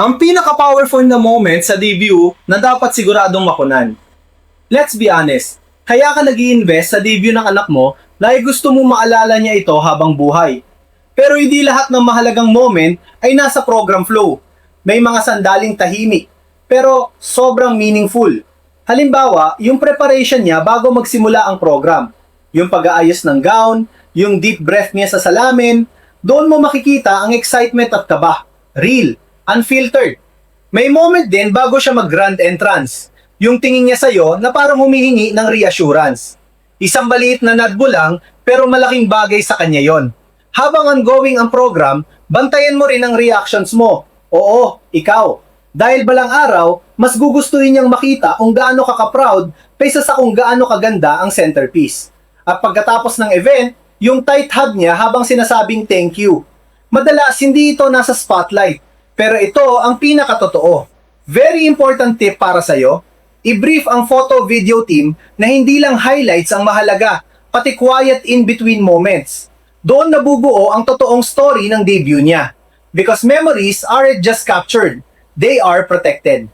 Ang pinaka-powerful na moment sa debut na dapat siguradong makunan. Let's be honest, kaya ka nag-i-invest sa debut ng anak mo dahil gusto mo maalala niya ito habang buhay. Pero hindi lahat ng mahalagang moment ay nasa program flow. May mga sandaling tahimik, pero sobrang meaningful. Halimbawa, yung preparation niya bago magsimula ang program. Yung pag-aayos ng gown, yung deep breath niya sa salamin, doon mo makikita ang excitement at kaba. Real, unfiltered. May moment din bago siya mag-grand entrance. Yung tingin niya sa'yo na parang humihingi ng reassurance. Isang maliit na nudge lang, pero malaking bagay sa kanya yon. Habang ongoing ang program, bantayan mo rin ang reactions mo. Oo, ikaw. Dahil balang araw, mas gugustuhin niyang makita kung gaano ka ka-proud kaysa sa kung gaano kaganda ang centerpiece. At pagkatapos ng event, yung tight hug niya habang sinasabing thank you. Madalas, hindi ito nasa spotlight. Pero ito ang pinakatotoo. Very important tip para sa'yo, i-brief ang photo-video team na hindi lang highlights ang mahalaga, pati quiet in-between moments. Doon nabubuo ang totoong story ng debut niya. Because memories aren't just captured, they are protected.